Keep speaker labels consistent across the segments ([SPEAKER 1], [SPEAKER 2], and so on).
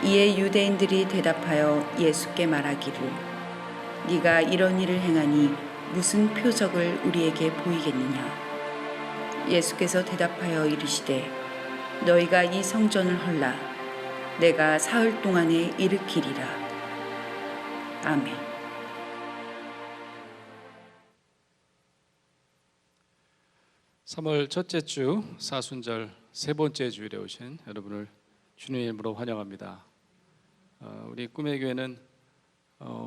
[SPEAKER 1] 이에 유대인들이 대답하여 예수께 말하기를 네가 이런 일을 행하니 무슨 표적을 우리에게 보이겠느냐. 예수께서 대답하여 이르시되 너희가 이 성전을 헐라 내가 사흘 동안에 일으키리라. 아멘.
[SPEAKER 2] 3월 첫째 주 사순절 세 번째 주일에 오신 여러분을 주님의 이름으로 환영합니다. 우리 꿈의 교회는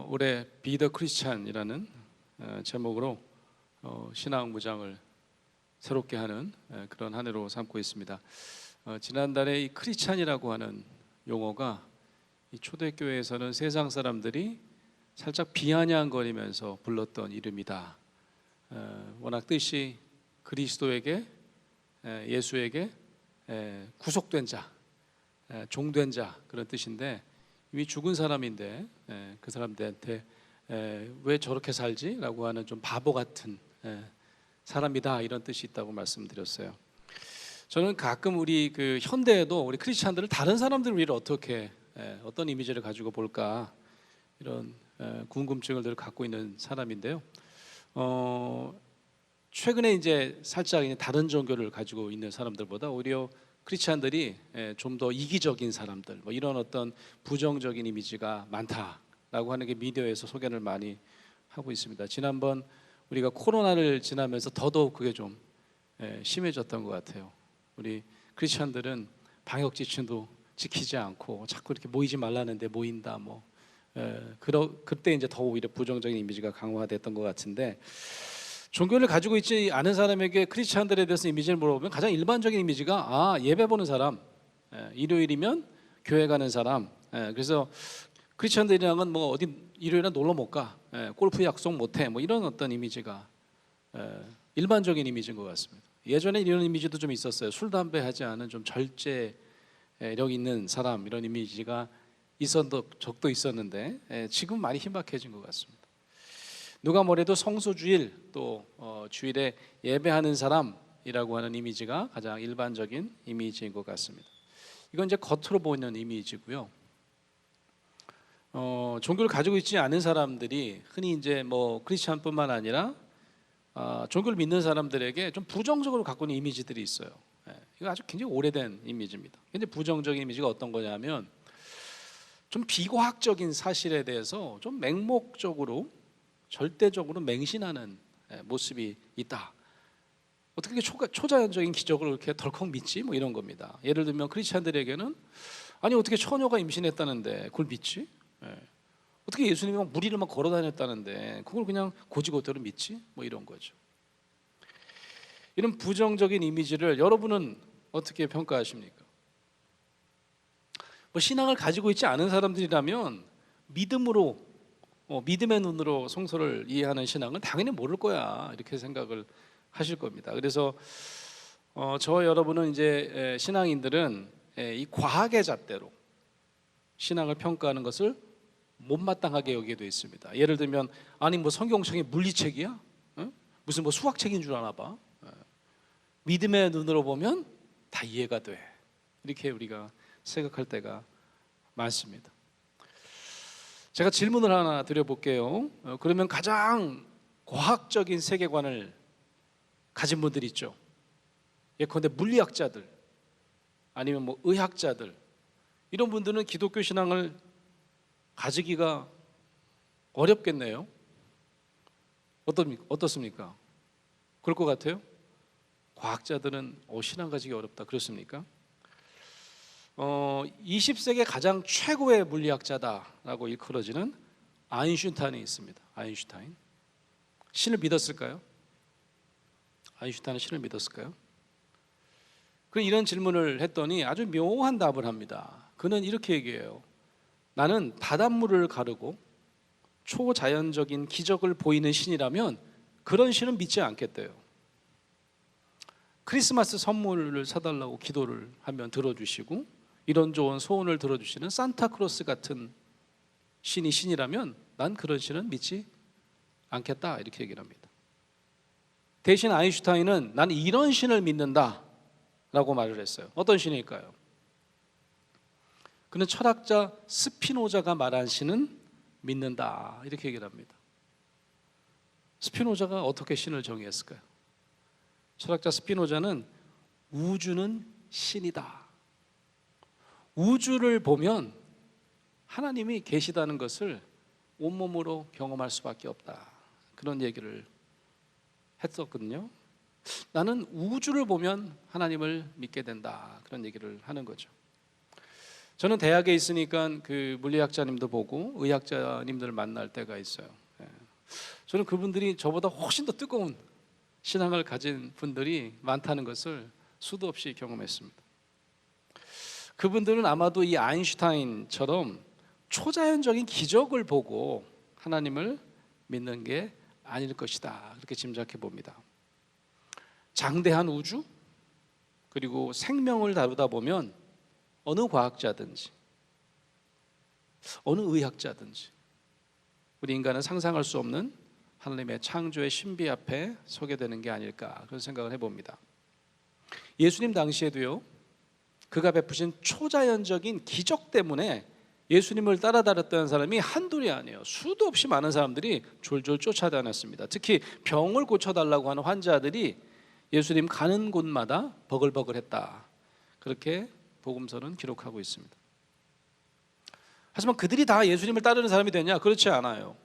[SPEAKER 2] 올해 Be the Christian이라는 제목으로 신앙 무장을 새롭게 하는 그런 한 해로 삼고 있습니다. 지난달에 이 크리스찬이라고 하는 용어가 이 초대교회에서는 세상 사람들이 살짝 비아냥거리면서 불렀던 이름이다. 워낙 뜻이 그리스도에게, 예수에게 구속된 자, 종된 자 그런 뜻인데, 이미 죽은 사람인데 그 사람들한테 왜 저렇게 살지? 라고 하는 좀 바보 같은 사람이다, 이런 뜻이 있다고 말씀드렸어요. 저는 가끔 우리 그 현대에도 우리 크리스찬들을 다른 사람들 우리를 어떻게 어떤 이미지를 가지고 볼까, 이런 궁금증을 늘 갖고 있는 사람인데요. 최근에 이제 살짝 다른 종교를 가지고 있는 사람들보다 오히려 크리스찬들이 좀 더 이기적인 사람들, 뭐 이런 어떤 부정적인 이미지가 많다라고 하는 게 미디어에서 소개를 많이 하고 있습니다. 지난번 우리가 코로나를 지나면서 더더욱 그게 좀 심해졌던 것 같아요. 우리 크리스찬들은 방역 지침도 지키지 않고 자꾸 이렇게 모이지 말라는데 모인다, 그때 이제 더 오히려 부정적인 이미지가 강화됐던 것 같은데, 종교를 가지고 있지 않은 사람에게 크리스찬들에 대해서 이미지를 물어보면 가장 일반적인 이미지가 예배 보는 사람, 일요일이면 교회 가는 사람. 그래서 크리스찬들이랑은 뭐 어디 일요일에 놀러 못 가, 골프 약속 못 해, 뭐 이런 어떤 이미지가 일반적인 이미지인 것 같습니다. 예전에 이런 이미지도 좀 있었어요. 술 담배 하지 않은 좀 절제력 있는 사람, 이런 이미지가 있었던 적도 있었는데 지금 많이 힘박해진 것 같습니다. 누가 뭐래도 성수주일, 또 주일에 예배하는 사람이라고 하는 이미지가 가장 일반적인 이미지인 것 같습니다. 이건 이제 겉으로 보이는 이미지고요. 종교를 가지고 있지 않은 사람들이 흔히 이제 뭐 크리스찬뿐만 아니라 종교를 믿는 사람들에게 좀 부정적으로 갖고 있는 이미지들이 있어요. 이거 아주 굉장히 오래된 이미지입니다. 근데 부정적인 이미지가 어떤 거냐면 좀 비과학적인 사실에 대해서 좀 맹목적으로, 절대적으로 맹신하는 모습이 있다. 어떻게 초자연적인 기적을 이렇게 덜컥 믿지? 뭐 이런 겁니다. 예를 들면 크리스찬들에게는 아니 어떻게 처녀가 임신했다는데 그걸 믿지? 어떻게 예수님이 막 무리를 막 걸어 다녔다는데 그걸 그냥 고지고대로 믿지? 뭐 이런 거죠. 이런 부정적인 이미지를 여러분은 어떻게 평가하십니까? 뭐 신앙을 가지고 있지 않은 사람들이라면 믿음의 눈으로 성서를 이해하는 신앙은 당연히 모를 거야, 이렇게 생각을 하실 겁니다. 그래서 저와 여러분은 이제 신앙인들은 이 과학의 잣대로 신앙을 평가하는 것을 못마땅하게 여기게 돼 있습니다. 예를 들면 아니 뭐 성경책이 물리책이야? 무슨 뭐 수학책인 줄 아나 봐. 믿음의 눈으로 보면 다 이해가 돼, 이렇게 우리가 생각할 때가 많습니다. 제가 질문을 하나 드려볼게요. 그러면 가장 과학적인 세계관을 가진 분들이 있죠. 예컨대 물리학자들, 아니면 뭐 의학자들, 이런 분들은 기독교 신앙을 가지기가 어렵겠네요. 어떻습니까? 그럴 것 같아요? 과학자들은 신앙 가지기 어렵다, 그렇습니까? 20세기 가장 최고의 물리학자다라고 일컬어지는 아인슈타인이 있습니다. 아인슈타인. 신을 믿었을까요? 아인슈타인은 신을 믿었을까요? 그런 이런 질문을 했더니 아주 묘한 답을 합니다. 그는 이렇게 얘기해요. 나는 바닷물을 가르고 초자연적인 기적을 보이는 신이라면 그런 신은 믿지 않겠대요. 크리스마스 선물을 사달라고 기도를 하면 들어주시고 이런 좋은 소원을 들어주시는 산타크로스 같은 신이 신이라면 난 그런 신은 믿지 않겠다, 이렇게 얘기를 합니다. 대신 아인슈타인은 난 이런 신을 믿는다 라고 말을 했어요. 어떤 신일까요? 그는 철학자 스피노자가 말한 신은 믿는다, 이렇게 얘기를 합니다. 스피노자가 어떻게 신을 정의했을까요? 철학자 스피노자는 우주는 신이다, 우주를 보면 하나님이 계시다는 것을 온몸으로 경험할 수밖에 없다, 그런 얘기를 했었거든요. 나는 우주를 보면 하나님을 믿게 된다, 그런 얘기를 하는 거죠. 저는 대학에 있으니까 그 물리학자님도 보고 의학자님들을 만날 때가 있어요. 저는 그분들이 저보다 훨씬 더 뜨거운 신앙을 가진 분들이 많다는 것을 수도 없이 경험했습니다. 그분들은 아마도 이 아인슈타인처럼 초자연적인 기적을 보고 하나님을 믿는 게 아닐 것이다, 그렇게 짐작해 봅니다. 장대한 우주, 그리고 생명을 다루다 보면 어느 과학자든지 어느 의학자든지 우리 인간은 상상할 수 없는 하나님의 창조의 신비 앞에 서게 되는 게 아닐까, 그런 생각을 해봅니다. 예수님 당시에도요, 그가 베푸신 초자연적인 기적 때문에 예수님을 따라다녔던 사람이 한둘이 아니에요. 수도 없이 많은 사람들이 졸졸 쫓아다녔습니다. 특히 병을 고쳐달라고 하는 환자들이 예수님 가는 곳마다 버글버글했다, 그렇게 복음서는 기록하고 있습니다. 하지만 그들이 다 예수님을 따르는 사람이 되냐? 그렇지 않아요.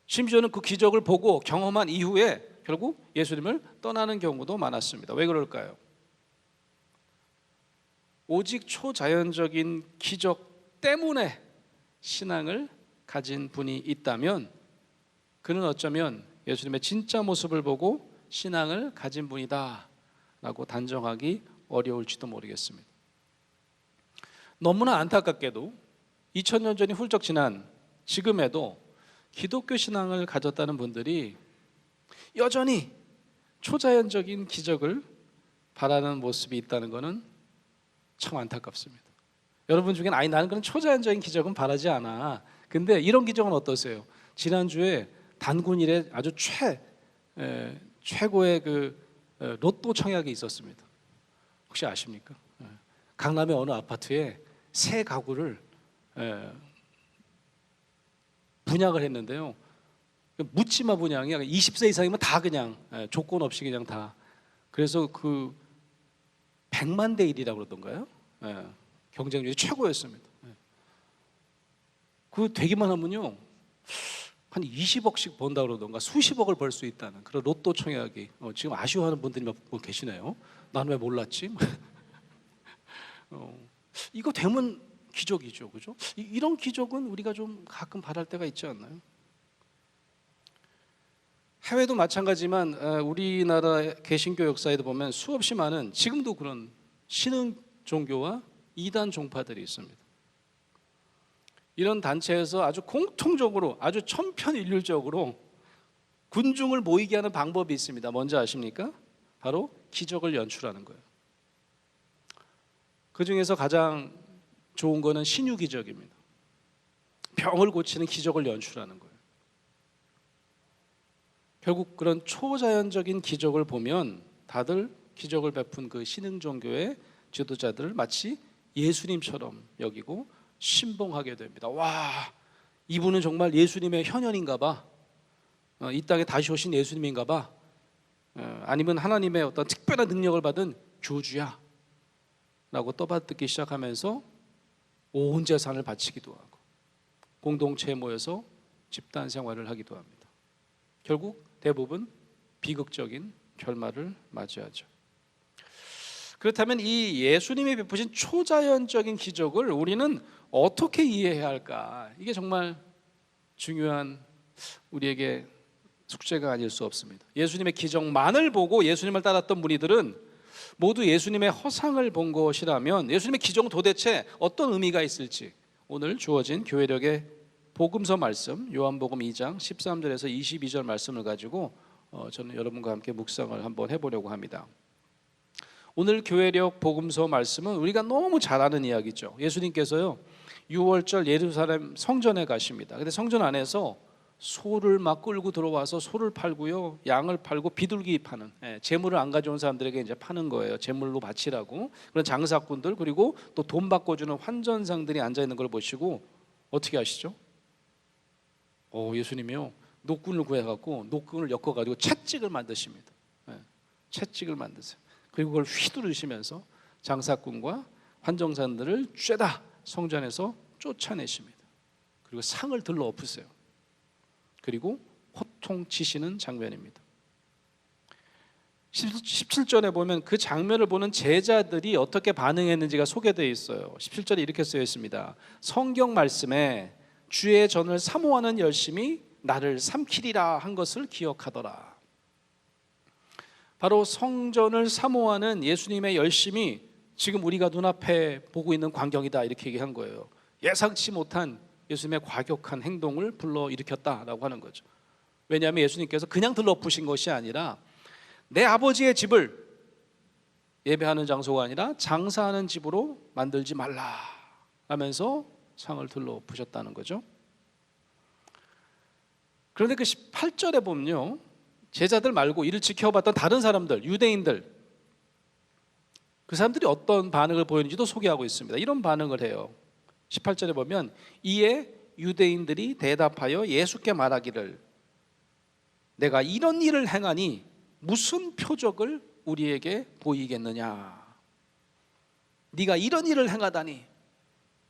[SPEAKER 2] 심지어는 그 기적을 보고 경험한 이후에 결국 예수님을 떠나는 경우도 많았습니다. 왜 그럴까요? 오직 초자연적인 기적 때문에 신앙을 가진 분이 있다면 그는 어쩌면 예수님의 진짜 모습을 보고 신앙을 가진 분이다 라고 단정하기 어려울지도 모르겠습니다. 너무나 안타깝게도 2000년 전이 훌쩍 지난 지금에도 기독교 신앙을 가졌다는 분들이 여전히 초자연적인 기적을 바라는 모습이 있다는 것은 참 안타깝습니다. 여러분 중에는 아니 나는 그런 초자연적인 기적은 바라지 않아, 근데 이런 기적은 어떠세요? 지난주에 단군일에 아주 최고의 그 로또 청약이 있었습니다. 혹시 아십니까? 강남의 어느 아파트에 새 가구를 분양을 했는데요, 묻지마 분양이 20세 이상이면 다 그냥 조건 없이 그냥 다. 그래서 그 100만 대 1이라고 그러던가요? 경쟁률이 최고였습니다. 그 되기만 하면요 한 20억씩 번다 그러던가 수십억을 벌 수 있다는 그런 로또 청약이 지금 아쉬워하는 분들이 몇 분 계시네요. 나는 왜 몰랐지? 이거 되면 기적이죠, 그죠? 이런 기적은 우리가 좀 가끔 바랄 때가 있지 않나요? 해외도 마찬가지지만 우리나라 개신교 역사에도 보면 수없이 많은 지금도 그런 신흥 종교와 이단 종파들이 있습니다. 이런 단체에서 아주 공통적으로 아주 천편일률적으로 군중을 모이게 하는 방법이 있습니다. 뭔지 아십니까? 바로 기적을 연출하는 거예요. 그 중에서 가장 좋은 거는 신유 기적입니다. 병을 고치는 기적을 연출하는 거예요. 결국 그런 초자연적인 기적을 보면 다들 기적을 베푼 그 신흥 종교의 지도자들을 마치 예수님처럼 여기고 신봉하게 됩니다. 와, 이분은 정말 예수님의 현현인가 봐, 이 땅에 다시 오신 예수님인가 봐, 아니면 하나님의 어떤 특별한 능력을 받은 교주야 라고 떠받듣기 시작하면서 온 재산을 바치기도 하고 공동체에 모여서 집단 생활을 하기도 합니다. 결국 대부분 비극적인 결말을 맞이하죠. 그렇다면 이 예수님이 베푸신 초자연적인 기적을 우리는 어떻게 이해해야 할까? 이게 정말 중요한 우리에게 숙제가 아닐 수 없습니다. 예수님의 기적만을 보고 예수님을 따랐던 무리들은 모두 예수님의 허상을 본 것이라면 예수님의 기적은 도대체 어떤 의미가 있을지 오늘 주어진 교회력의 복음서 말씀 요한복음 2장 13절에서 22절 말씀을 가지고 저는 여러분과 함께 묵상을 한번 해보려고 합니다. 오늘 교회력 복음서 말씀은 우리가 너무 잘 아는 이야기죠. 예수님께서요 6월절 예루살렘 성전에 가십니다. 근데 성전 안에서 소를 막 끌고 들어와서 소를 팔고요, 양을 팔고 비둘기 파는, 재물을 안 가져온 사람들에게 이제 파는 거예요. 재물로 바치라고. 그런 장사꾼들, 그리고 또 돈 바꿔주는 환전상들이 앉아 있는 걸 보시고 어떻게 하시죠? 예수님이요, 노끈을 구해갖고 노끈을 엮어가지고 채찍을 만드십니다. 채찍을 만드세요. 그리고 그걸 휘두르시면서 장사꾼과 환정사들을 죄다 성전 안에서 쫓아내십니다. 그리고 상을 들러 엎으세요. 그리고 호통치시는 장면입니다. 17절에 보면 그 장면을 보는 제자들이 어떻게 반응했는지가 소개되어 있어요. 17절에 이렇게 쓰여 있습니다. 성경 말씀에 주의 전을 사모하는 열심이 나를 삼키리라 한 것을 기억하더라. 바로 성전을 사모하는 예수님의 열심이 지금 우리가 눈앞에 보고 있는 광경이다, 이렇게 얘기한 거예요. 예상치 못한 예수님의 과격한 행동을 불러일으켰다라고 하는 거죠. 왜냐하면 예수님께서 그냥 들러푸신 것이 아니라 내 아버지의 집을 예배하는 장소가 아니라 장사하는 집으로 만들지 말라 하면서 상을 들러푸셨다는 거죠. 그런데 그 18절에 보면요, 제자들 말고 이를 지켜봤던 다른 사람들, 유대인들, 그 사람들이 어떤 반응을 보였는지도 소개하고 있습니다. 이런 반응을 해요. 18절에 보면 이에 유대인들이 대답하여 예수께 말하기를 내가 이런 일을 행하니 무슨 표적을 우리에게 보이겠느냐. 네가 이런 일을 행하다니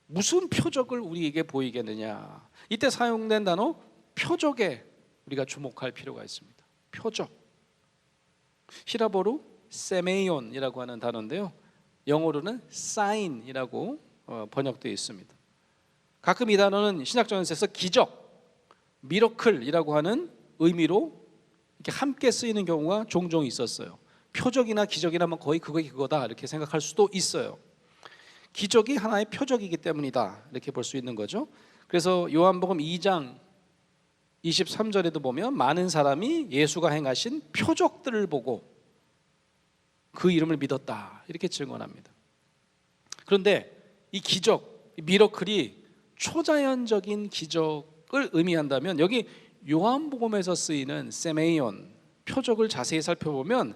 [SPEAKER 2] 무슨 표적을 우리에게 보이겠느냐. 이때 사용된 단어 표적에 우리가 주목할 필요가 있습니다. 표적. 히라보로 세메이온이라고 하는 단어인데요, 영어로는 사인이라고 번역되어 있습니다. 가끔 이 단어는 신약성서에서 기적, 미러클이라고 하는 의미로 이렇게 함께 쓰이는 경우가 종종 있었어요. 표적이나 기적이라면 거의 그거다 이렇게 생각할 수도 있어요. 기적이 하나의 표적이기 때문이다 이렇게 볼 수 있는 거죠. 그래서 요한복음 2장 23절에도 보면 많은 사람이 예수가 행하신 표적들을 보고 그 이름을 믿었다 이렇게 증언합니다. 그런데 이 기적, 이 미러클이 초자연적인 기적을 의미한다면 여기 요한복음에서 쓰이는 세메이온, 표적을 자세히 살펴보면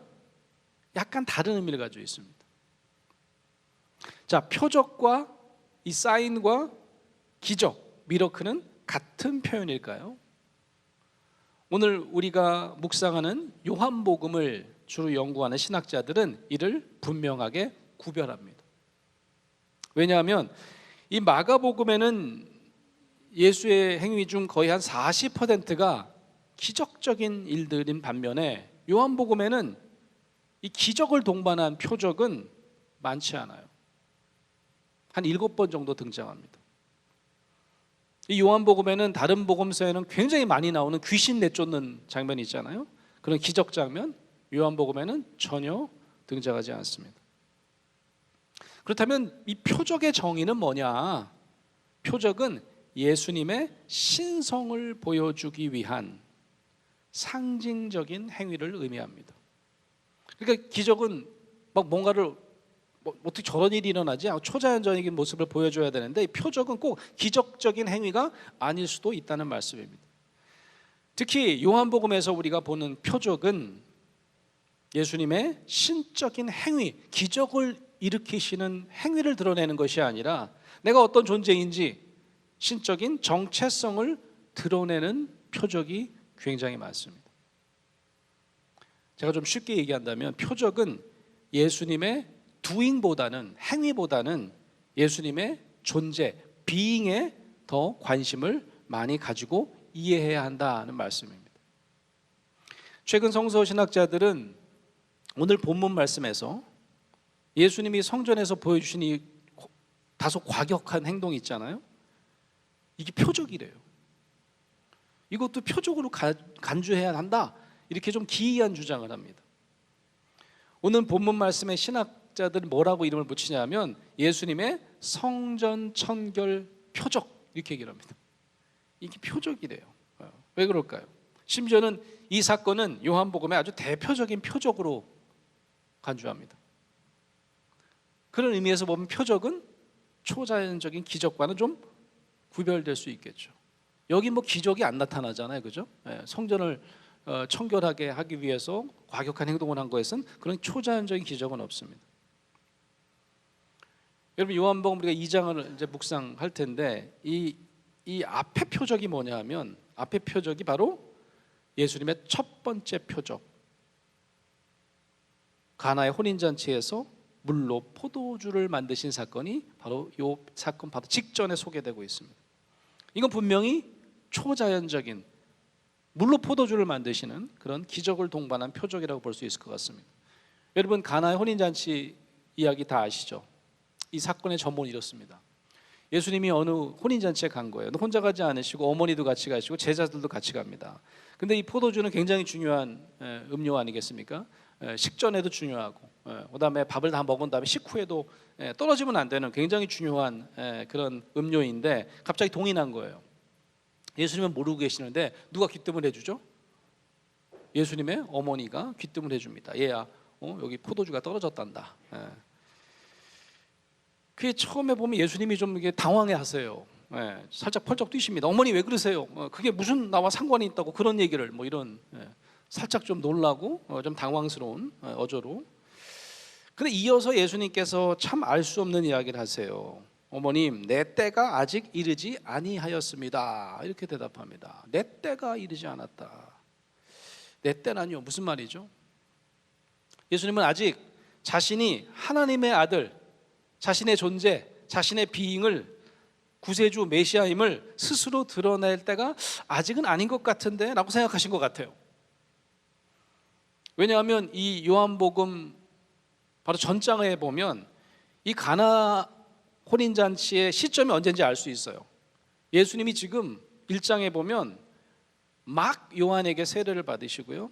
[SPEAKER 2] 약간 다른 의미를 가지고 있습니다. 자, 표적과 이 사인과 기적, 미러클은 같은 표현일까요? 오늘 우리가 묵상하는 요한복음을 주로 연구하는 신학자들은 이를 분명하게 구별합니다. 왜냐하면 이 마가복음에는 예수의 행위 중 거의 한 40%가 기적적인 일들인 반면에 요한복음에는 이 기적을 동반한 표적은 많지 않아요. 한 7번 정도 등장합니다. 이 요한복음에는 다른 복음서에는 굉장히 많이 나오는 귀신 내쫓는 장면이 있잖아요. 그런 기적 장면, 요한복음에는 전혀 등장하지 않습니다. 그렇다면 이 표적의 정의는 뭐냐? 표적은 예수님의 신성을 보여주기 위한 상징적인 행위를 의미합니다. 그러니까 기적은 막 뭔가를 어떻게 저런 일이 일어나지? 초자연적인 모습을 보여줘야 되는데 이 표적은 꼭 기적적인 행위가 아닐 수도 있다는 말씀입니다. 특히 요한복음에서 우리가 보는 표적은 예수님의 신적인 행위, 기적을 일으키시는 행위를 드러내는 것이 아니라 내가 어떤 존재인지 신적인 정체성을 드러내는 표적이 굉장히 많습니다. 제가 좀 쉽게 얘기한다면 표적은 예수님의 doing보다는, 행위보다는 예수님의 존재, being에 더 관심을 많이 가지고 이해해야 한다는 말씀입니다. 최근 성서 신학자들은 오늘 본문 말씀에서 예수님이 성전에서 보여주신 이 다소 과격한 행동이 있잖아요. 이게 표적이래요. 이것도 표적으로 간주해야 한다, 이렇게 좀 기이한 주장을 합니다. 오늘 본문 말씀의 신학자들은 뭐라고 이름을 붙이냐면 예수님의 성전 천결 표적 이렇게 얘기를 합니다. 이게 표적이래요. 왜 그럴까요? 심지어는 이 사건은 요한복음의 아주 대표적인 표적으로 간주합니다. 그런 의미에서 보면 표적은 초자연적인 기적과는 좀 구별될 수 있겠죠. 여기 뭐 기적이 안 나타나잖아요, 그죠? 성전을 청결하게 하기 위해서 과격한 행동을 한 것은 그런 초자연적인 기적은 없습니다. 여러분 요한복음 우리가 2장을 이제 묵상할 텐데 이 앞에 표적이 뭐냐 하면 앞에 표적이 바로 예수님의 첫 번째 표적, 가나의 혼인잔치에서 물로 포도주를 만드신 사건이 바로 이 사건 바로 직전에 소개되고 있습니다. 이건 분명히 초자연적인 물로 포도주를 만드시는 그런 기적을 동반한 표적이라고 볼 수 있을 것 같습니다. 여러분 가나의 혼인잔치 이야기 다 아시죠? 이 사건의 전문이 이렇습니다. 예수님이 어느 혼인잔치에 간 거예요. 혼자 가지 않으시고 어머니도 같이 가시고 제자들도 같이 갑니다. 근데 이 포도주는 굉장히 중요한 음료 아니겠습니까? 식전에도 중요하고 그다음에 밥을 다 먹은 다음에 식후에도 떨어지면 안 되는 굉장히 중요한 그런 음료인데 갑자기 동이 난 거예요. 예수님은 모르고 계시는데 누가 귀뜸을 해주죠? 예수님의 어머니가 귀뜸을 해줍니다. 얘야 여기 포도주가 떨어졌단다. 그게 처음에 보면 예수님이 좀 이게 당황해하세요. 살짝 펄쩍 뛰십니다. 어머니 왜 그러세요? 그게 무슨 나와 상관이 있다고 그런 얘기를 뭐 이런 살짝 좀 놀라고 좀 당황스러운 어조로. 근데 이어서 예수님께서 참 알 수 없는 이야기를 하세요. 어머님, 내 때가 아직 이르지 아니하였습니다. 이렇게 대답합니다. 내 때가 이르지 않았다. 내 때라니요? 무슨 말이죠? 예수님은 아직 자신이 하나님의 아들, 자신의 존재, 자신의 비잉을 구세주 메시아임을 스스로 드러낼 때가 아직은 아닌 것 같은데 라고 생각하신 것 같아요. 왜냐하면 이 요한복음 바로 전장에 보면 이 가나 혼인잔치의 시점이 언제인지 알 수 있어요. 예수님이 지금 1장에 보면 막 요한에게 세례를 받으시고요,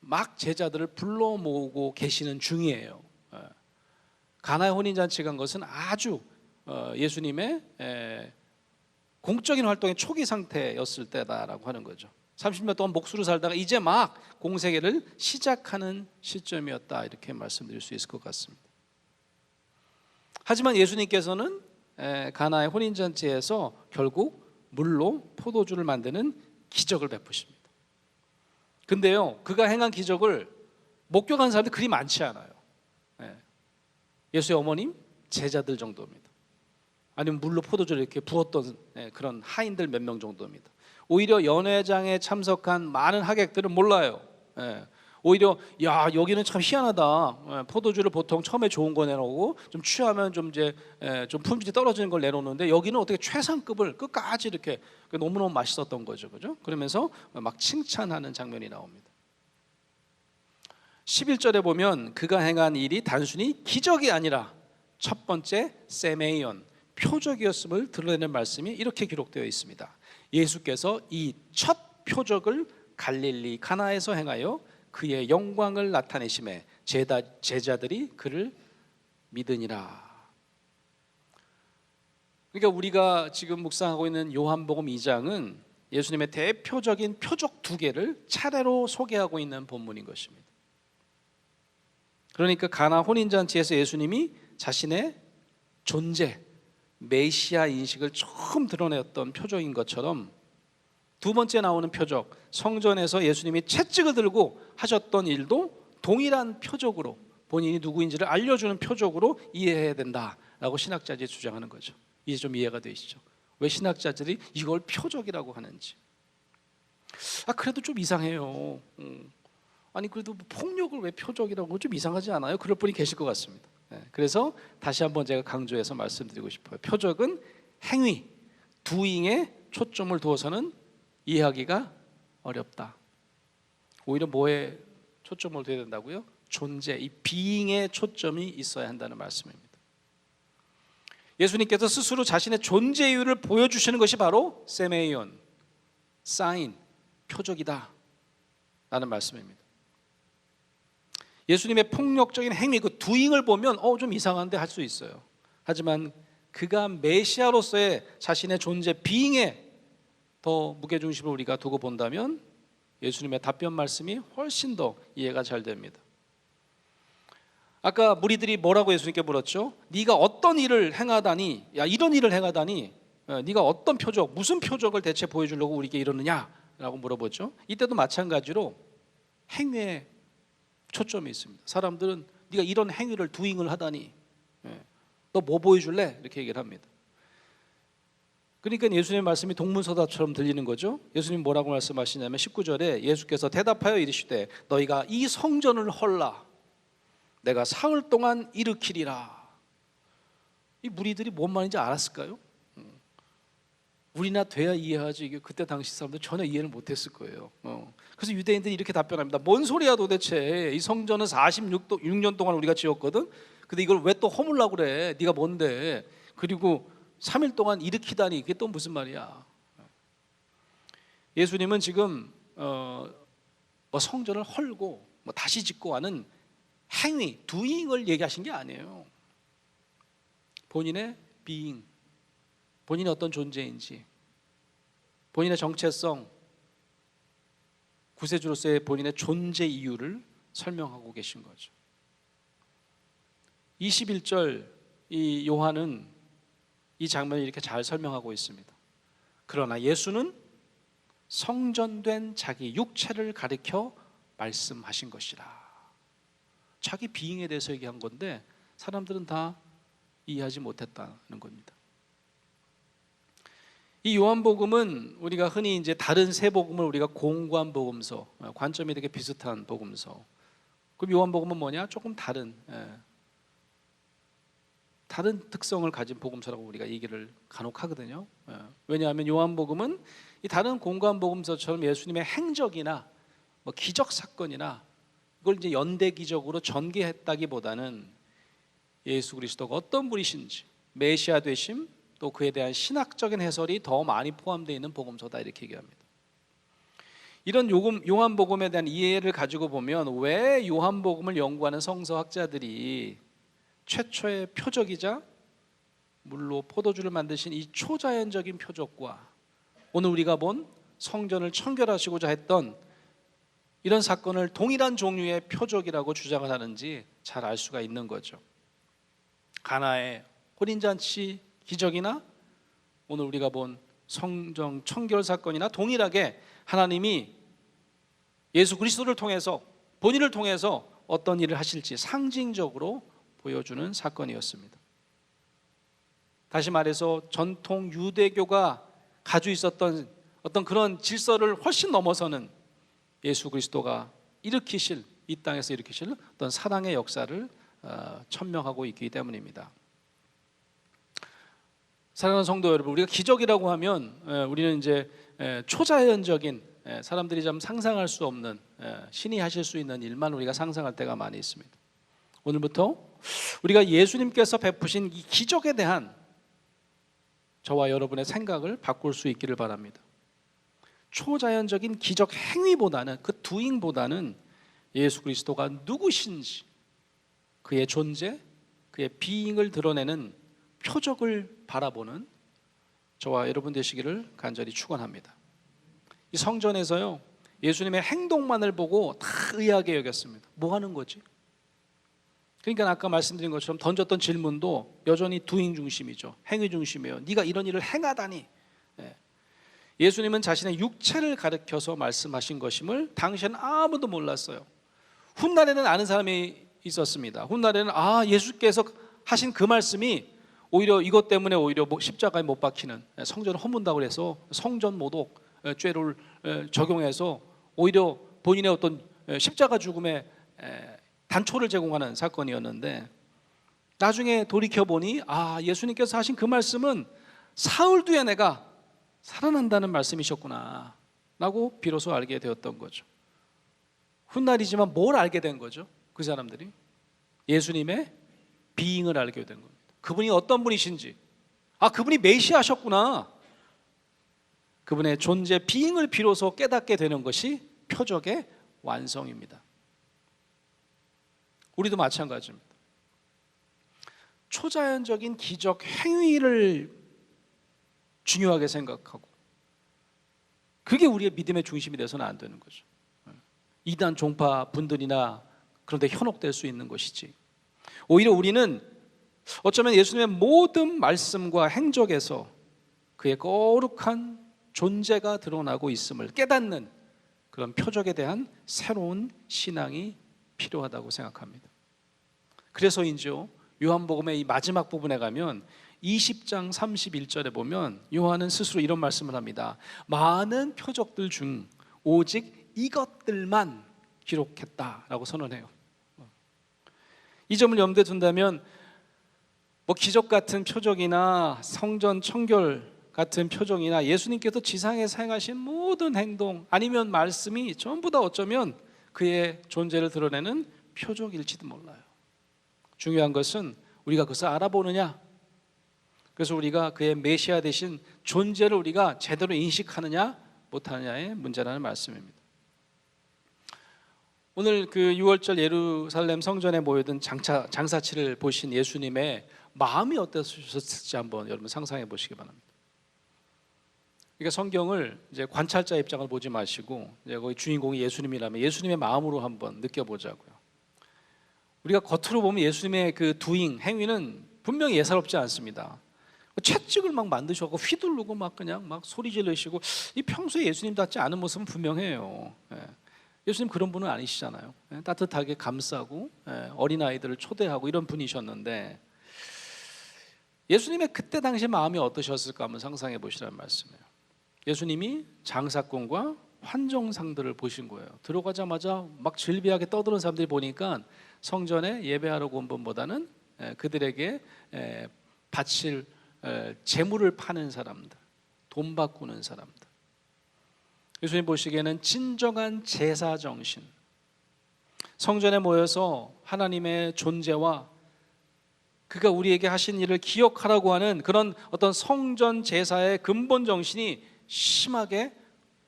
[SPEAKER 2] 막 제자들을 불러 모으고 계시는 중이에요. 가나의 혼인잔치 간 것은 아주 예수님의 공적인 활동의 초기 상태였을 때다라고 하는 거죠. 30년 동안 목수로 살다가 이제 막 공생애를 시작하는 시점이었다, 이렇게 말씀드릴 수 있을 것 같습니다. 하지만 예수님께서는 가나의 혼인잔치에서 결국 물로 포도주를 만드는 기적을 베푸십니다. 근데요, 그가 행한 기적을 목격한 사람들이 그리 많지 않아요. 예수의 어머님, 제자들 정도입니다. 아니면 물로 포도주를 이렇게 부었던 그런 하인들 몇 명 정도입니다. 오히려 연회장에 참석한 많은 하객들은 몰라요. 오히려 야, 여기는 참 희한하다. 포도주를 보통 처음에 좋은 거 내놓고 좀 취하면 좀 이제 좀 품질이 떨어지는 걸 내놓는데 여기는 어떻게 최상급을 끝까지 이렇게 너무너무 맛있었던 거죠, 그죠? 그러면서 막 칭찬하는 장면이 나옵니다. 11절에 보면 그가 행한 일이 단순히 기적이 아니라 첫 번째 세메이온, 표적이었음을 드러내는 말씀이 이렇게 기록되어 있습니다. 예수께서 이 첫 표적을 갈릴리 가나에서 행하여 그의 영광을 나타내심에 제자들이 그를 믿으니라. 그러니까 우리가 지금 묵상하고 있는 요한복음 2장은 예수님의 대표적인 표적 두 개를 차례로 소개하고 있는 본문인 것입니다. 그러니까 가나 혼인잔치에서 예수님이 자신의 존재, 메시아 인식을 처음 드러냈던 표적인 것처럼 두 번째 나오는 표적, 성전에서 예수님이 채찍을 들고 하셨던 일도 동일한 표적으로 본인이 누구인지를 알려주는 표적으로 이해해야 된다라고 신학자들이 주장하는 거죠. 이제 좀 이해가 되시죠? 왜 신학자들이 이걸 표적이라고 하는지. 그래도 좀 이상해요. 아니 그래도 폭력을 왜 표적이라고, 좀 이상하지 않아요? 그럴 분이 계실 것 같습니다. 그래서 다시 한번 제가 강조해서 말씀드리고 싶어요. 표적은 행위, doing에 초점을 두어서는 이해하기가 어렵다. 오히려 뭐에 초점을 둬야 된다고요? 존재, 이 being에 초점이 있어야 한다는 말씀입니다. 예수님께서 스스로 자신의 존재 이유를 보여주시는 것이 바로 세메이온, 사인, 표적이다 라는 말씀입니다. 예수님의 폭력적인 행위, 그 doing을 보면 좀 이상한데 할 수 있어요. 하지만 그가 메시아로서의 자신의 존재, being에 더 무게중심을 우리가 두고 본다면 예수님의 답변 말씀이 훨씬 더 이해가 잘 됩니다. 아까 무리들이 뭐라고 예수님께 물었죠? 네가 어떤 일을 행하다니, 야 이런 일을 행하다니 네가 어떤 표적, 무슨 표적을 대체 보여주려고 우리에게 이러느냐라고 물어보죠. 이때도 마찬가지로 행위에 초점이 있습니다. 사람들은 네가 이런 행위를 두잉을 하다니, 너 뭐 보여줄래? 이렇게 얘기를 합니다. 그러니까 예수님의 말씀이 동문서답처럼 들리는 거죠. 예수님 뭐라고 말씀하시냐면 19절에 예수께서 대답하여 이르시되 너희가 이 성전을 헐라 내가 사흘 동안 일으키리라. 이 무리들이 뭔 말인지 알았을까요? 우리나 돼야 이해하지. 이게 그때 당시 사람들 전혀 이해를 못했을 거예요. 그래서 유대인들이 이렇게 답변합니다. 뭔 소리야 도대체. 이 성전은 46년 동안 우리가 지었거든. 근데 이걸 왜 또 허물라고 그래. 네가 뭔데. 그리고 3일 동안 일으키다니 이게 또 무슨 말이야. 예수님은 지금 뭐 성전을 헐고 뭐 다시 짓고 하는 행위, doing을 얘기하신 게 아니에요. 본인의 being, 본인의 어떤 존재인지, 본인의 정체성, 구세주로서의 본인의 존재 이유를 설명하고 계신 거죠. 21절 이 요한은 이 장면을 이렇게 잘 설명하고 있습니다. 그러나 예수는 성전된 자기 육체를 가리켜 말씀하신 것이라. 자기 비잉에 대해서 얘기한 건데 사람들은 다 이해하지 못했다는 겁니다. 이 요한복음은 우리가 흔히 이제 다른 세 복음을 우리가 공관 복음서, 관점이 되게 비슷한 복음서. 그럼 요한복음은 뭐냐? 조금 다른 특성을 가진 복음서라고 우리가 얘기를 간혹 하거든요. 왜냐하면 요한복음은 이 다른 공관 복음서처럼 예수님의 행적이나 뭐 기적 사건이나 이걸 이제 연대기적으로 전개했다기보다는 예수 그리스도가 어떤 분이신지, 메시아 되심, 또 그에 대한 신학적인 해설이 더 많이 포함되어 있는 복음서다 이렇게 얘기합니다. 이런 요한복음에 대한 이해를 가지고 보면 왜 요한복음을 연구하는 성서학자들이 최초의 표적이자 물로 포도주를 만드신 이 초자연적인 표적과 오늘 우리가 본 성전을 청결하시고자 했던 이런 사건을 동일한 종류의 표적이라고 주장을 하는지 잘 알 수가 있는 거죠. 가나의 혼인잔치 기적이나 오늘 우리가 본 성전 청결 사건이나 동일하게 하나님이 예수 그리스도를 통해서 본인을 통해서 어떤 일을 하실지 상징적으로 보여주는 사건이었습니다. 다시 말해서 전통 유대교가 가지고 있었던 어떤 그런 질서를 훨씬 넘어서는 예수 그리스도가 일으키실, 이 땅에서 일으키실 어떤 사랑의 역사를 천명하고 있기 때문입니다. 사랑하는 성도 여러분, 우리가 기적이라고 하면 우리는 이제 초자연적인 사람들이 좀 상상할 수 없는 신이 하실 수 있는 일만 우리가 상상할 때가 많이 있습니다. 오늘부터 우리가 예수님께서 베푸신 이 기적에 대한 저와 여러분의 생각을 바꿀 수 있기를 바랍니다. 초자연적인 기적 행위보다는 그 doing보다는 예수 그리스도가 누구신지 그의 존재, 그의 being을 드러내는 표적을 바라보는 저와 여러분 되시기를 간절히 축원합니다. 이 성전에서요 예수님의 행동만을 보고 다 의아하게 여겼습니다. 뭐 하는 거지? 그러니까 아까 말씀드린 것처럼 던졌던 질문도 여전히 doing 중심이죠. 행위 중심이에요. 네가 이런 일을 행하다니. 예수님은 자신의 육체를 가리켜서 말씀하신 것임을 당시에는 아무도 몰랐어요. 훗날에는 아는 사람이 있었습니다. 훗날에는 예수께서 하신 그 말씀이 오히려 이것 때문에 오히려 십자가에 못 박히는 성전을 허문다고 해서 성전 모독 죄를 적용해서 오히려 본인의 어떤 십자가 죽음의 단초를 제공하는 사건이었는데 나중에 돌이켜보니 예수님께서 하신 그 말씀은 사흘 뒤에 내가 살아난다는 말씀이셨구나 라고 비로소 알게 되었던 거죠. 훗날이지만 뭘 알게 된 거죠? 그 사람들이 예수님의 비잉을 알게 된 겁니다. 그분이 어떤 분이신지, 그분이 메시아셨구나, 그분의 존재 비잉을 비로소 깨닫게 되는 것이 표적의 완성입니다. 우리도 마찬가지입니다. 초자연적인 기적 행위를 중요하게 생각하고 그게 우리의 믿음의 중심이 돼서는 안 되는 거죠. 이단 종파 분들이나 그런 데 현혹될 수 있는 것이지, 오히려 우리는 어쩌면 예수님의 모든 말씀과 행적에서 그의 거룩한 존재가 드러나고 있음을 깨닫는 그런 표적에 대한 새로운 신앙이 필요하다고 생각합니다. 그래서인지요, 요한복음의 이 마지막 부분에 가면 20장 31절에 보면 요한은 스스로 이런 말씀을 합니다. 많은 표적들 중 오직 이것들만 기록했다라고 선언해요. 이 점을 염두에 둔다면 기적 같은 표적이나 성전 청결 같은 표적이나 예수님께서 지상에 사용하신 모든 행동 아니면 말씀이 전부 다 어쩌면 그의 존재를 드러내는 표적일지도 몰라요. 중요한 것은 우리가 그것을 알아보느냐, 그래서 우리가 그의 메시아 되신 존재를 우리가 제대로 인식하느냐 못하느냐의 문제라는 말씀입니다. 오늘 그 6월절 예루살렘 성전에 모여든 장사치를 보신 예수님의 마음이 어떠셨을지 한번 여러분 상상해 보시기 바랍니다. 그러니까 성경을 이제 관찰자 입장을 보지 마시고 이제 거기 주인공이 예수님이라면 예수님의 마음으로 한번 느껴보자고요. 우리가 겉으로 보면 예수님의 그 도잉 행위는 분명히 예사롭지 않습니다. 채찍을 막 만드셔서 휘두르고 막 그냥 막 소리 지르시고 이 평소에 예수님답지 않은 모습은 분명해요. 예수님 그런 분은 아니시잖아요. 따뜻하게 감싸고 어린아이들을 초대하고 이런 분이셨는데 예수님의 그때 당시 마음이 어떠셨을까 한번 상상해 보시라는 말씀이에요. 예수님이 장사꾼과 환정상들을 보신 거예요. 들어가자마자 막 질비하게 떠드는 사람들이 보니까 성전에 예배하려고 온 분보다는 그들에게 바칠 재물을 파는 사람들, 돈 바꾸는 사람들. 예수님 보시기에는 진정한 제사 정신, 성전에 모여서 하나님의 존재와 그가 우리에게 하신 일을 기억하라고 하는 그런 어떤 성전 제사의 근본 정신이 심하게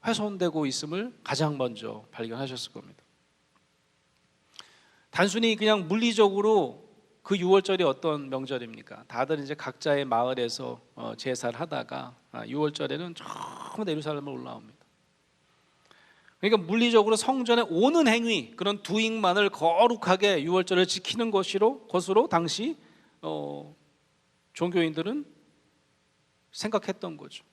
[SPEAKER 2] 훼손되고 있음을 가장 먼저 발견하셨을 겁니다. 단순히 그냥 물리적으로 그 6월절이 어떤 명절입니까? 다들 이제 각자의 마을에서 제사를 하다가 6월절에는 전부 예루살렘을 올라옵니다. 그러니까 물리적으로 성전에 오는 행위, 그런 두익만을 거룩하게 6월절을 지키는 것으로 당시 종교인들은 생각했던 거죠.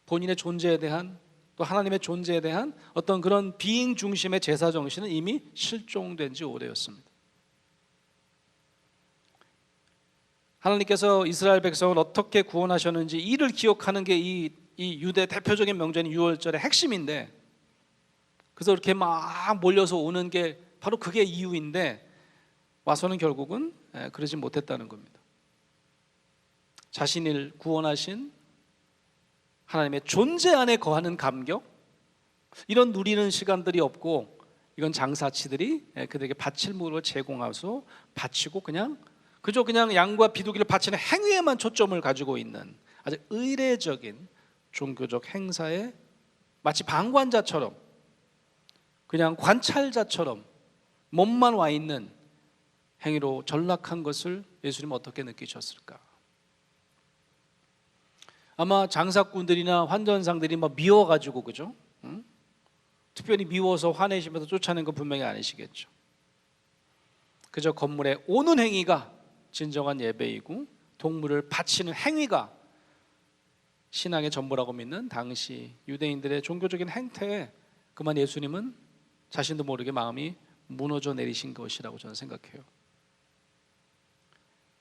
[SPEAKER 2] 본인의 존재에 대한 또 하나님의 존재에 대한 어떤 그런 비잉 중심의 제사 정신은 이미 실종된 지 오래였습니다. 하나님께서 이스라엘 백성을 어떻게 구원하셨는지 이를 기억하는 게 이 유대 대표적인 명절인 6월절의 핵심인데, 그래서 이렇게 막 몰려서 오는 게 바로 그게 이유인데 와서는 결국은 그러지 못했다는 겁니다. 자신을 구원하신 하나님의 존재 안에 거하는 감격, 이런 누리는 시간들이 없고 이건 장사치들이 그들에게 바칠 물을 제공하서 바치고 그저 그냥 양과 비둘기를 바치는 행위에만 초점을 가지고 있는 아주 의례적인 종교적 행사에 마치 방관자처럼 그냥 관찰자처럼 몸만 와 있는 행위로 전락한 것을 예수님은 어떻게 느끼셨을까? 아마 장사꾼들이나 환전상들이 미워가지고 그죠? 특별히 미워서 화내시면서 쫓아낸 건 분명히 아니시겠죠. 그저 건물에 오는 행위가 진정한 예배이고 동물을 바치는 행위가 신앙의 전부라고 믿는 당시 유대인들의 종교적인 행태에 그만 예수님은 자신도 모르게 마음이 무너져 내리신 것이라고 저는 생각해요.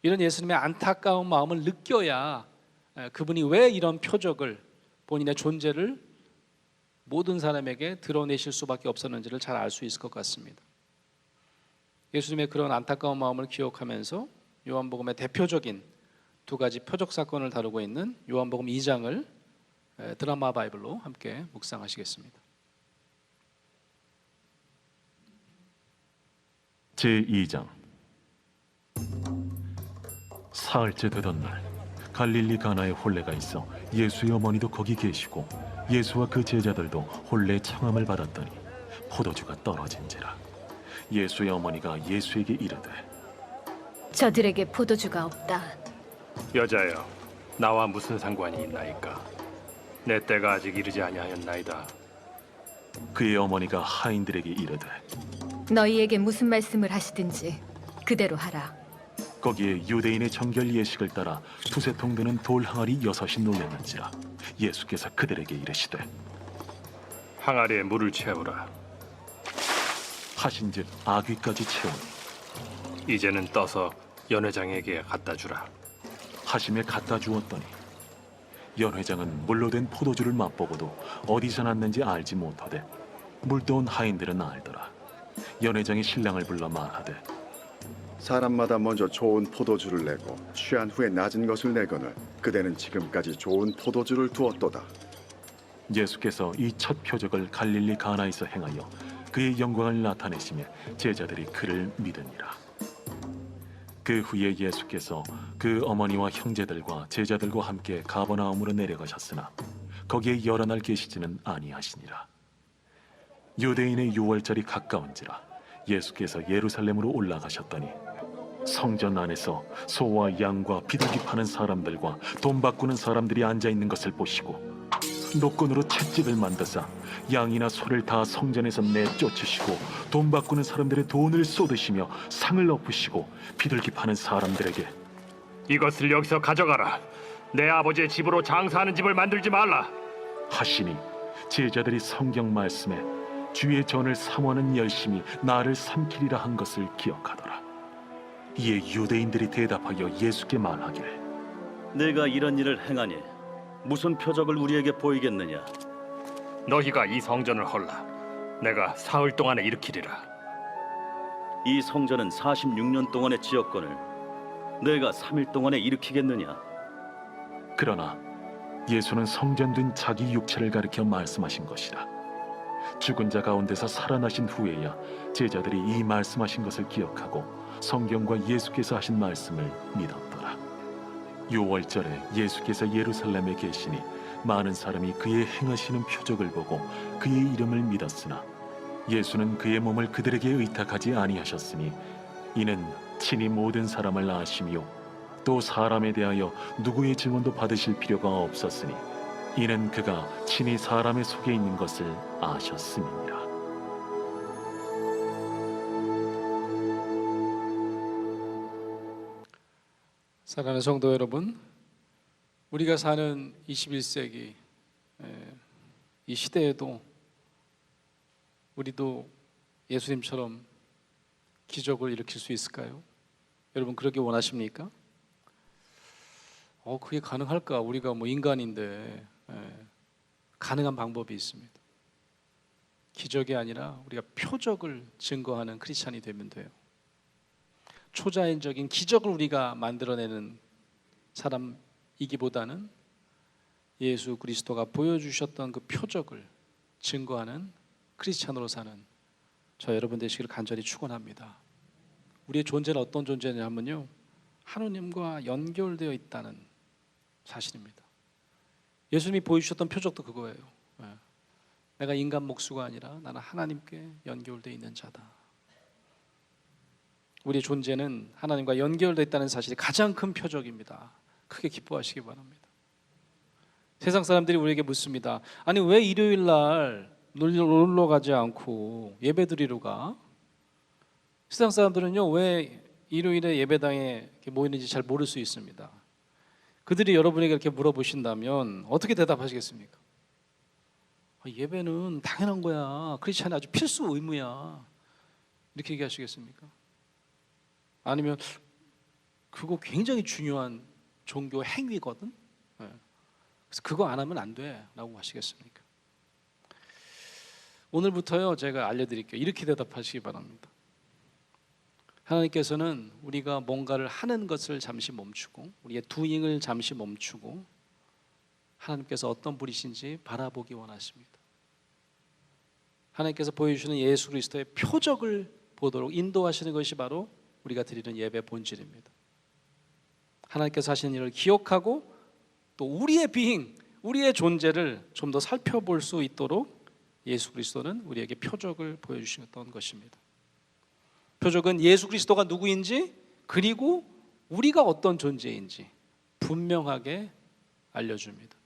[SPEAKER 2] 이런 예수님의 안타까운 마음을 느껴야 그분이 왜 이런 표적을, 본인의 존재를 모든 사람에게 드러내실 수밖에 없었는지를 잘 알 수 있을 것 같습니다. 예수님의 그런 안타까운 마음을 기억하면서 요한복음의 대표적인 두 가지 표적 사건을 다루고 있는 요한복음 2장을 드라마 바이블로 함께 묵상하시겠습니다.
[SPEAKER 3] 제2장. 사흘째 되던 날 갈릴리 가나에 혼례가 있어 예수의 어머니도 거기 계시고 예수와 그 제자들도 혼례 청함을 받았더니 포도주가 떨어진지라. 예수의 어머니가 예수에게 이르되
[SPEAKER 4] 저들에게 포도주가 없다.
[SPEAKER 5] 여자여, 나와 무슨 상관이 있나이까? 내 때가 아직 이르지 아니하였나이다.
[SPEAKER 3] 그의 어머니가 하인들에게 이르되
[SPEAKER 4] 너희에게 무슨 말씀을 하시든지 그대로 하라.
[SPEAKER 3] 거기에 유대인의 정결 예식을 따라 두세 통 드는 돌 항아리 6이 놓였는지라. 예수께서 그들에게 이르시되
[SPEAKER 5] 항아리에 물을 채우라.
[SPEAKER 3] 하신즉 아귀까지 채우니
[SPEAKER 5] 이제는 떠서 연회장에게 갖다 주라.
[SPEAKER 3] 하심에 갖다 주었더니 연회장은 물로 된 포도주를 맛보고도 어디서 났는지 알지 못하되 물도온 하인들은 알더라. 연회장이 신랑을 불러 말하되
[SPEAKER 6] 사람마다 먼저 좋은 포도주를 내고 취한 후에 낮은 것을 내거늘 그대는 지금까지 좋은 포도주를 두었도다.
[SPEAKER 3] 예수께서 이 첫 표적을 갈릴리 가나에서 행하여 그의 영광을 나타내시며 제자들이 그를 믿으니라. 그 후에 예수께서 그 어머니와 형제들과 제자들과 함께 가버나움으로 내려가셨으나 거기에 여러 날 계시지는 아니하시니라. 유대인의 유월절이 가까운지라 예수께서 예루살렘으로 올라가셨더니 성전 안에서 소와 양과 비둘기 파는 사람들과 돈 바꾸는 사람들이 앉아 있는 것을 보시고 노끈으로 채찍을 만드사 양이나 소를 다 성전에서 내쫓으시고 돈 바꾸는 사람들의 돈을 쏟으시며 상을 엎으시고 비둘기 파는 사람들에게
[SPEAKER 5] 이것을 여기서 가져가라. 내 아버지의 집으로 장사하는 집을 만들지 말라.
[SPEAKER 3] 하시니 제자들이 성경 말씀에 주의 전을 삼원은 열심히 나를 삼키리라 한 것을 기억하더라. 이에 유대인들이 대답하여 예수께 말하기를
[SPEAKER 7] 내가 이런 일을 행하니 무슨 표적을 우리에게 보이겠느냐?
[SPEAKER 5] 너희가 이 성전을 헐라. 내가 사흘 동안에 일으키리라.
[SPEAKER 7] 이 성전은 46년 동안의 지었건을 내가 3일 동안에 일으키겠느냐?
[SPEAKER 3] 그러나 예수는 성전된 자기 육체를 가리켜 말씀하신 것이라. 죽은 자 가운데서 살아나신 후에야 제자들이 이 말씀하신 것을 기억하고 성경과 예수께서 하신 말씀을 믿었더라. 유월절에 예수께서 예루살렘에 계시니 많은 사람이 그의 행하시는 표적을 보고 그의 이름을 믿었으나 예수는 그의 몸을 그들에게 의탁하지 아니하셨으니 이는 친히 모든 사람을 아시며 또 사람에 대하여 누구의 증언도 받으실 필요가 없었으니 이는 그가 친히 사람의 속에 있는 것을 아셨음이니라.
[SPEAKER 2] 사랑하는 성도 여러분, 우리가 사는 21세기 이 시대에도 우리도 예수님처럼 기적을 일으킬 수 있을까요? 여러분 그렇게 원하십니까? 그게 가능할까? 우리가 뭐 인간인데. 가능한 방법이 있습니다. 기적이 아니라 우리가 표적을 증거하는 크리스찬이 되면 돼요. 초자연적인 기적을 우리가 만들어내는 사람이기보다는 예수 그리스도가 보여주셨던 그 표적을 증거하는 크리스찬으로 사는 저 여러분 되시기를 간절히 축원합니다. 우리의 존재는 어떤 존재냐면요, 하느님과 연결되어 있다는 사실입니다. 예수님이 보여주셨던 표적도 그거예요. 내가 인간 목수가 아니라 나는 하나님께 연결되어 있는 자다. 우리의 존재는 하나님과 연결되어 있다는 사실이 가장 큰 표적입니다. 크게 기뻐하시기 바랍니다. 세상 사람들이 우리에게 묻습니다. 아니 왜 일요일 날 놀러 가지 않고 예배 드리러 가? 세상 사람들은요 왜 일요일에 예배당에 모이는지 잘 모를 수 있습니다. 그들이 여러분에게 이렇게 물어보신다면 어떻게 대답하시겠습니까? 예배는 당연한 거야. 크리스찬이 아주 필수 의무야. 이렇게 얘기하시겠습니까? 아니면 그거 굉장히 중요한 종교 행위거든. 그래서 그거 안 하면 안 돼 라고 하시겠습니까? 오늘부터요 제가 알려드릴게요. 이렇게 대답하시기 바랍니다. 하나님께서는 우리가 뭔가를 하는 것을 잠시 멈추고 우리의 doing을 잠시 멈추고 하나님께서 어떤 분이신지 바라보기 원하십니다. 하나님께서 보여주시는 예수 그리스도의 표적을 보도록 인도하시는 것이 바로 우리가 드리는 예배 본질입니다. 하나님께서 하시는 일을 기억하고 또 우리의 being, 우리의 존재를 좀 더 살펴볼 수 있도록 예수 그리스도는 우리에게 표적을 보여주셨던 것입니다. 표적은 예수 그리스도가 누구인지 그리고 우리가 어떤 존재인지 분명하게 알려줍니다.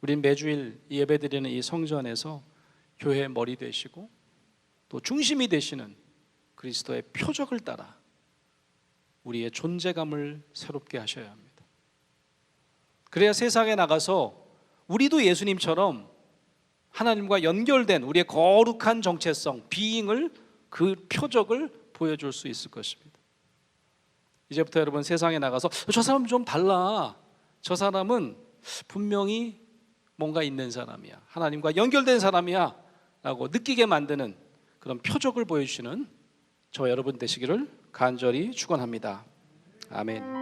[SPEAKER 2] 우리는 매주일 예배드리는 이 성전에서 교회의 머리 되시고 또 중심이 되시는 그리스도의 표적을 따라 우리의 존재감을 새롭게 하셔야 합니다. 그래야 세상에 나가서 우리도 예수님처럼 하나님과 연결된 우리의 거룩한 정체성, 비잉을, 그 표적을 보여줄 수 있을 것입니다. 이제부터 여러분 세상에 나가서 저 사람 좀 달라, 저 사람은 분명히 뭔가 있는 사람이야, 하나님과 연결된 사람이야 라고 느끼게 만드는 그런 표적을 보여주시는 저 여러분 되시기를 간절히 축원합니다. 아멘.